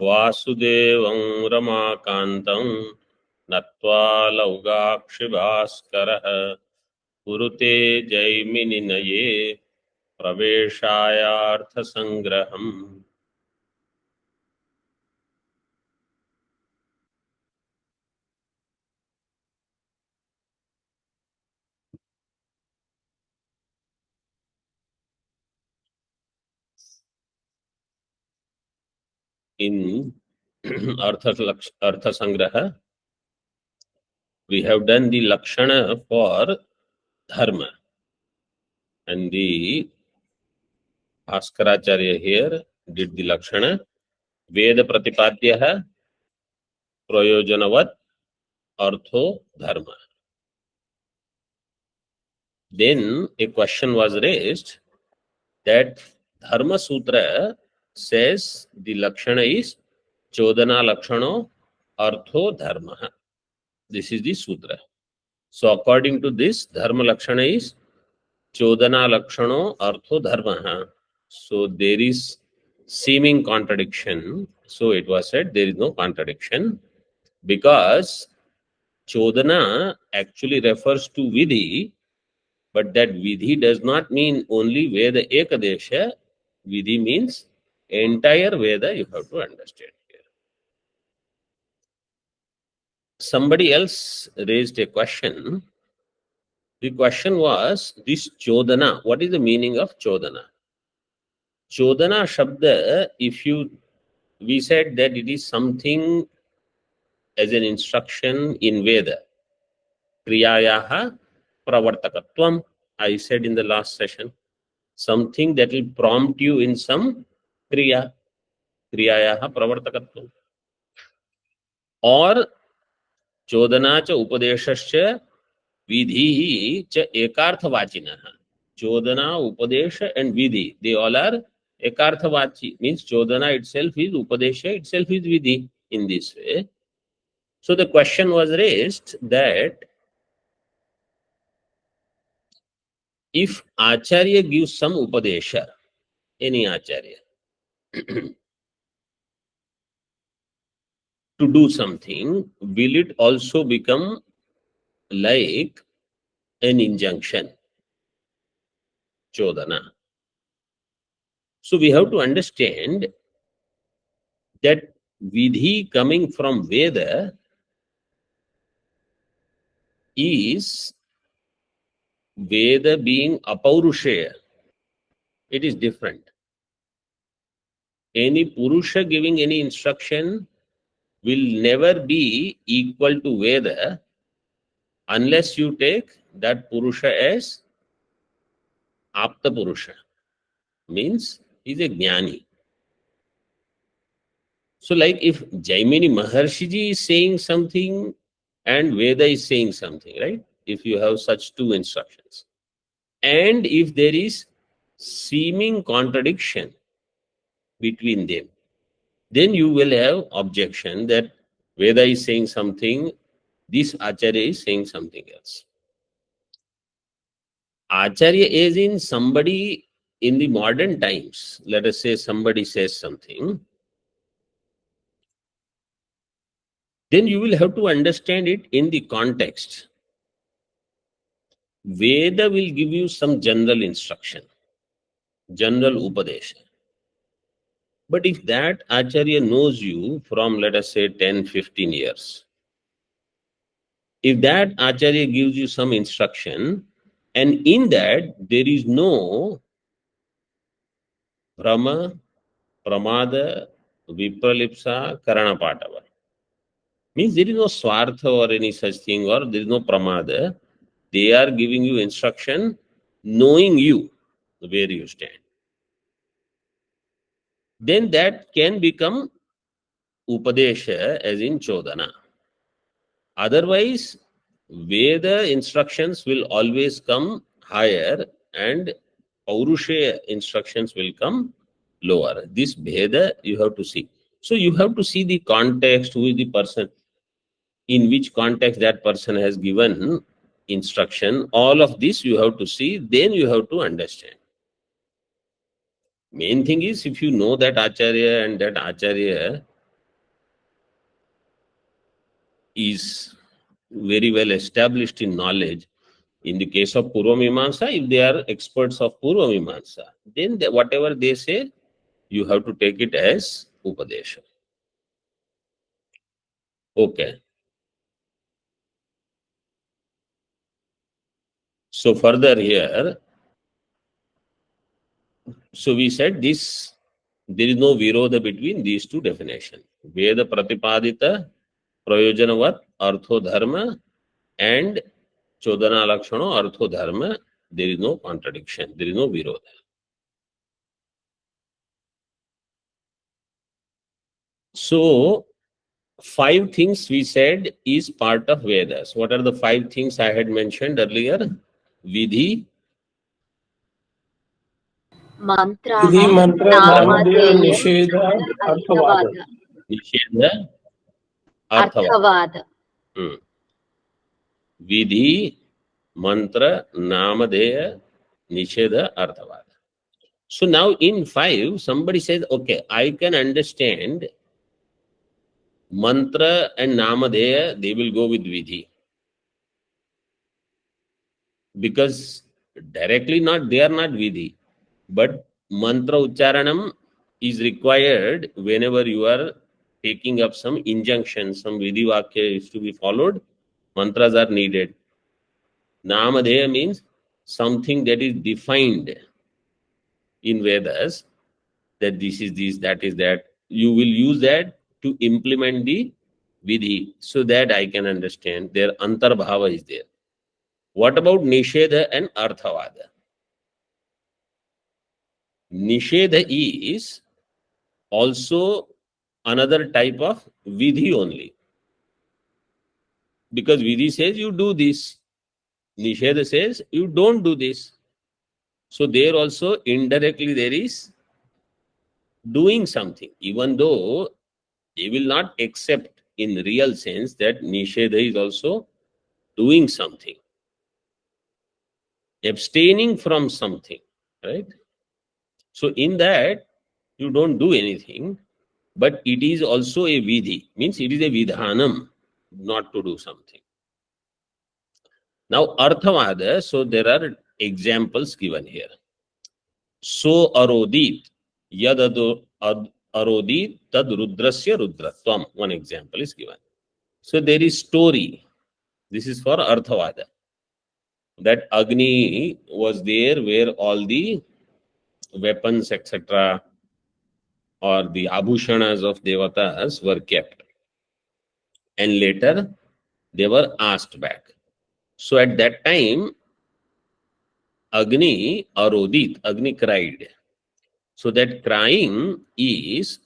वासुदेवं रमाकान्तं नत्वा लौगाक्षि भास्करः कुरुते जैमिनिनये प्रवेशायार्थसङ्ग्रहम्. In Artha Sangraha, we have done the Lakshana for Dharma, and the Bhaskaracharya here did the Lakshana. Veda Pratipadyaha Prayojanavat Artho Dharma. Then a question was raised that Dharma Sutra says the Lakshana is Chodana Lakshano Artho Dharma. This is the Sutra. So according to this, Dharma Lakshana is Chodana Lakshano Artho Dharma. So there is seeming contradiction. So it was said there is no contradiction because Chodana actually refers to Vidhi, but that Vidhi does not mean only Veda Ekadesha. Vidhi means entire Veda you have to understand here. Somebody else raised a question. The question was this Chodana. What is the meaning of Chodana? Chodana Shabda, we said that it is something as an instruction in Veda. Kriyayaha pravartakatvam, I said in the last session. Something that will prompt you in some kriya. Kriyayaha pravartakatvam. Or Chodana cha upadeshascha vidhi cha ekarthvachinaha. Chodana, Upadesha and Vidhi, they all are ekarthavachi. Means Chodana itself is Upadesha, itself is Vidhi in this way. So the question was raised that if Acharya gives some Upadesha, any Acharya, to do something, will it also become like an injunction? Chodana. So we have to understand that Vidhi coming from Veda is Veda being apaurushaya. It is different. Any Purusha giving any instruction will never be equal to Veda unless you take that Purusha as Apta Purusha. Means he is a Jnani. So like if Jaimini Maharshiji is saying something and Veda is saying something, right? If you have such two instructions. And if there is seeming contradiction between them, then you will have objection that Veda is saying something, this Acharya is saying something else. Acharya is in somebody in the modern times. Let us say somebody says something. Then you will have to understand it in the context. Veda will give you some general instruction, general Upadesha. But if that Acharya knows you from, let us say, 10, 15 years, if that Acharya gives you some instruction, and in that there is no Brahma, Pramada, Vipralipsa, Karana Patava. Means there is no Swartha or any such thing, or there is no Pramada. They are giving you instruction knowing you where you stand. Then that can become Upadesha as in Chodana. Otherwise, Veda instructions will always come higher and Paurusha instructions will come lower. This Veda you have to see. So you have to see the context, who is the person, in which context that person has given instruction. All of this you have to see, then you have to understand. Main thing is if you know that Acharya and that Acharya is very well established in knowledge. In the case of Purva Mimamsa, if they are experts of Purva Mimamsa, then whatever they say, you have to take it as Upadesha. Okay. So further here, so we said this, there is no virodha between these two definitions. Veda Pratipadita, Prayojanavat, Artho Dharma, and Chodana Lakshano, Artho Dharma, there is no contradiction, there is no virodha. So, 5 things we said is part of Vedas. What are the 5 things I had mentioned earlier? Vidhi, Mantra, विधि मंत्र नामधेय Namadeya, निषेध अर्थवाद Arthavada. Nisheda, Arthava. Arthavada. Vidhi, Mantra, Namadeya, Nisheda, Arthavada. So now in 5, somebody says, okay, I can understand Mantra and Namadeya, they will go with Vidhi. Because directly they are not Vidhi. But Mantra Ucharanam is required whenever you are taking up some injunction, some Vidhi Vakya is to be followed, mantras are needed. Namadeya means something that is defined in Vedas, that this is this, that is that. You will use that to implement the Vidhi, so that I can understand. Their Antarbhava is there. What about Nishedha and Arthavada? Nishedha is also another type of Vidhi only. Because Vidhi says you do this. Nishedha says you don't do this. So there also indirectly there is doing something, even though they will not accept in real sense that Nishedha is also doing something. Abstaining from something, right? So in that, you don't do anything, but it is also a vidhi, means it is a vidhanam, not to do something. Now, Arthavada, so there are examples given here. So arodit, yad arodit, tad rudrasya rudratvam. One example is given. So there is story. This is for Arthavada. That Agni was there where all the weapons, etc., or the abhushanas of devatas were kept. And later, they were asked back. So at that time, Agni arodit, Agni cried. So that crying is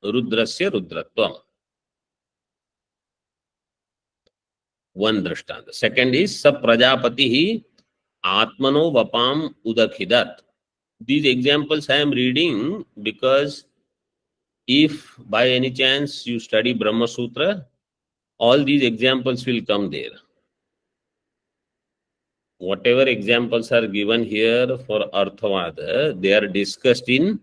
Rudrasya Rudratvam. One drishtanta. Second is Sa Prajapatihi Atmano Vapam Udakhidat. These examples I am reading because if by any chance you study Brahma Sutra, all these examples will come there. Whatever examples are given here for Arthavada, they are discussed in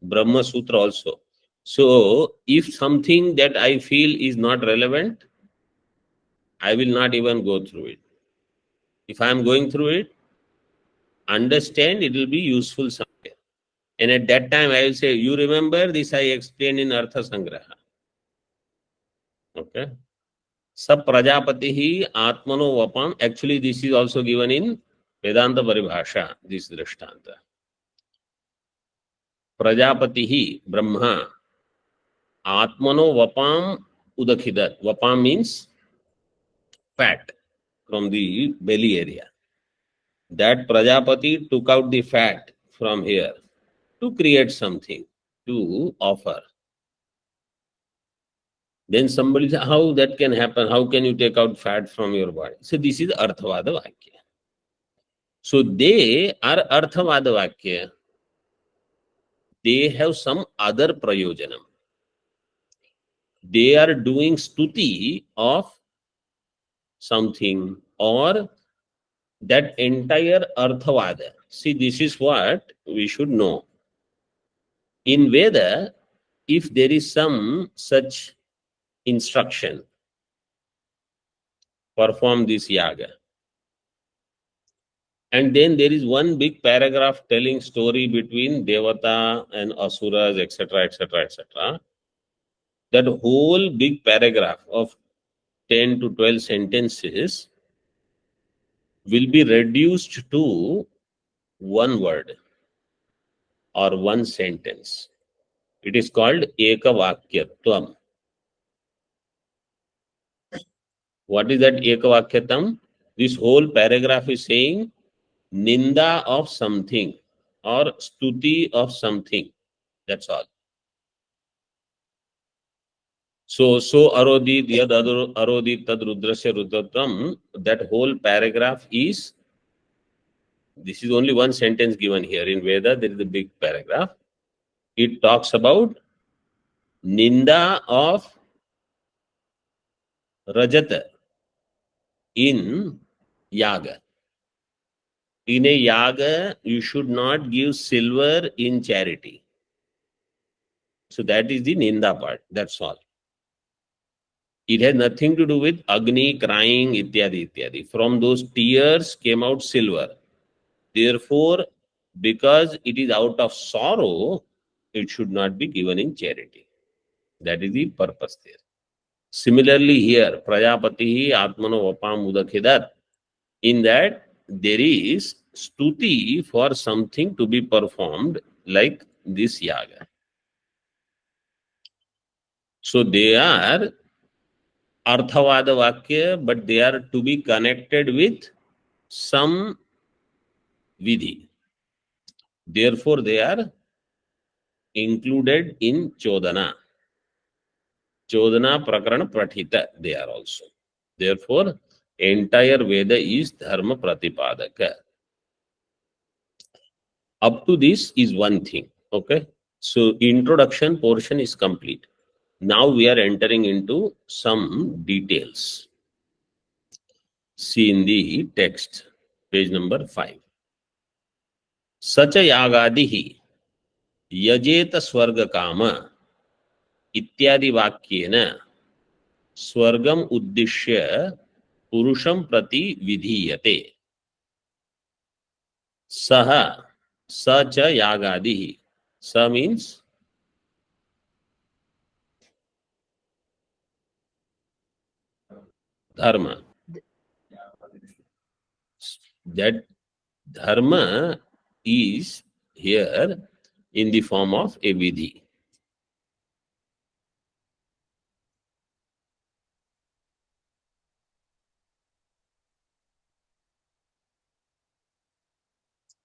Brahma Sutra also. So, if something that I feel is not relevant, I will not even go through it. If I am going through it, understand it will be useful somewhere. And at that time, I will say, you remember this I explained in Artha Sangraha. Okay. Sab Prajapatihi Atmano Vapam. Actually, this is also given in Vedanta Paribhasha, this drishtanta. Prajapatihi Brahma Atmano Vapam Udakhidat. Vapam means fat from the belly area. That Prajapati took out the fat from here to create something, to offer. Then somebody says, how that can happen? How can you take out fat from your body? So this is Arthavada Vakya. So they are Arthavada Vakya. They have some other prayojanam. They are doing stuti of something or that entire Arthavada. See, this is what we should know. In Veda, if there is some such instruction, perform this yaga. And then there is one big paragraph telling story between Devata and Asuras, etc., etc., etc. That whole big paragraph of 10 to 12 sentences will be reduced to one word or one sentence. It is called Ekavakyatvam. What is that Ekavakyatvam? This whole paragraph is saying Ninda of something or Stuti of something. That's all. So arodit, yad arodit, tad rudrasya rudratvam. That whole paragraph is, this is only one sentence given here. In Veda, there is a big paragraph. It talks about Ninda of Rajata in Yaga. In a Yaga, you should not give silver in charity. So that is the Ninda part. That's all. It has nothing to do with Agni, crying, ityadi, ityadi. From those tears came out silver. Therefore, because it is out of sorrow, it should not be given in charity. That is the purpose there. Similarly here, Prajapati Atmano Vapam Udakhidat. In that, there is stuti for something to be performed like this yaga. So they are Arthavada Vakya, but they are to be connected with some vidhi. Therefore, they are included in Chodana. Chodana Prakarana Prathita, they are also. Therefore, entire Veda is Dharma Pratipadaka. Up to this is one thing. Okay. So, introduction portion is complete. Now we are entering into some details. See in the text, page number 5. Sacha yagadihi yajeta swarga kama ityadi vakyena swargam uddishya purusham prati vidhiyate. Saha sacha yagadihi. Sa means dharma. That dharma is here in the form of a vidhi.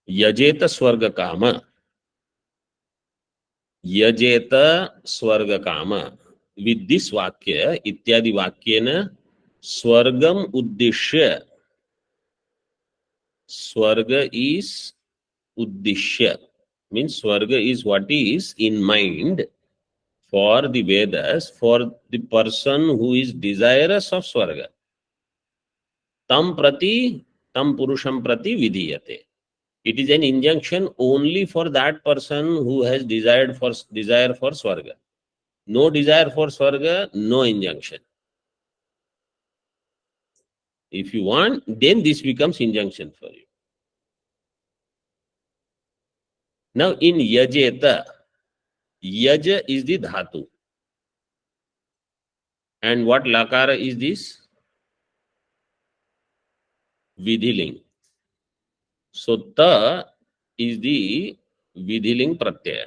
Yajeta swarga kama. Yajeta swarga kama. With this vakya, ityadi vakyena, swargam uddishya. Swarga is uddishya. Means swarga is what is in mind for the Vedas, for the person who is desirous of swarga. Tam prati, tam purusham prati vidhiyate. It is an injunction only for that person who has desire for swarga. No desire for swarga, no injunction. If you want, then this becomes injunction for you. Now in yajeta, yaja is the dhatu. And what lakara is this? Vidhiling. So ta is the vidhiling pratyaya.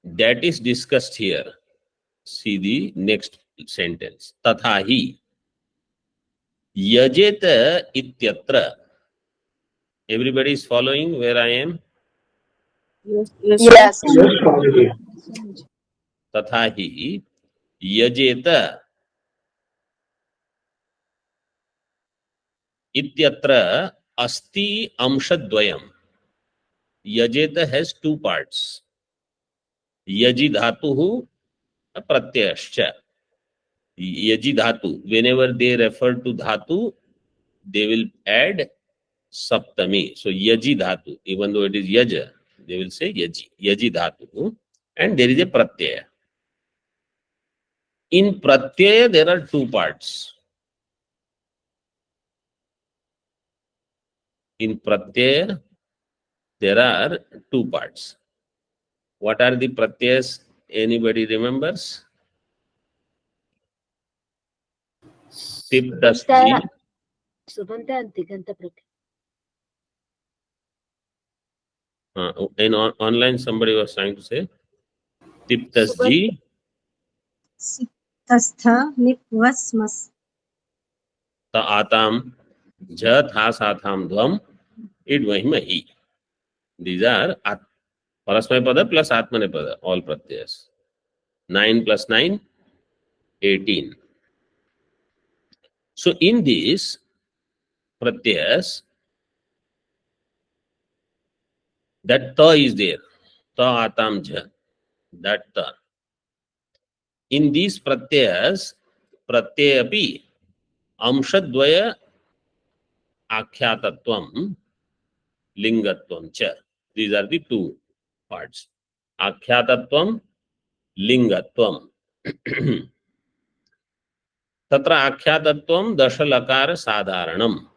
That is discussed here. See the next sentence. Tathahi yajeta ityatra. Everybody is following where I am? Yes. Yes, Swamiji. Tathahi yajeta ityatra asti amshadvayam. Yajeta has two parts. Yaji dhatuhu pratyayascha. Yaji dhatu. Whenever they refer to dhatu, they will add saptami. So yaji dhatu. Even though it is yaja, they will say yaji. Yaji dhatu. And there is a pratyaya. In pratyaya, there are two parts. In pratyaya, there are two parts. What are the pratyayas? Anybody remembers? Tiptasji. Subanta and Tiganta Pratyaya. In online, somebody was trying to say Tiptasji. Tastha nipvasmas. Ta atam ja tha satham dvam idvahimahi. These are parasmay pada plus atmane pada, all pratyas. 9 plus 9, 18. So in these pratyas, that ta is there. Ta atam ja. That ta. In these pratyas, pratyayapi amshadvaya akhyatatvam lingatvam cha. These are the two parts. Akhyatatvam, lingatvam. Tatra akhyatatvam dashalakara sadharanam.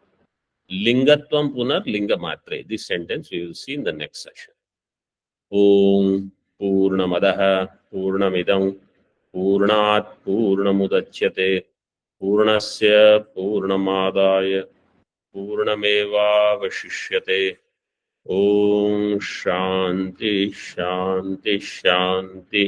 Lingatvam punar lingamatre. This sentence we will see in the next session. Om Purnamadaha Purnamidam Purnat Purnamudachyate Purnasya Purnamadaya Purnameva Vashishyate. Om Shanti Shanti Shanti.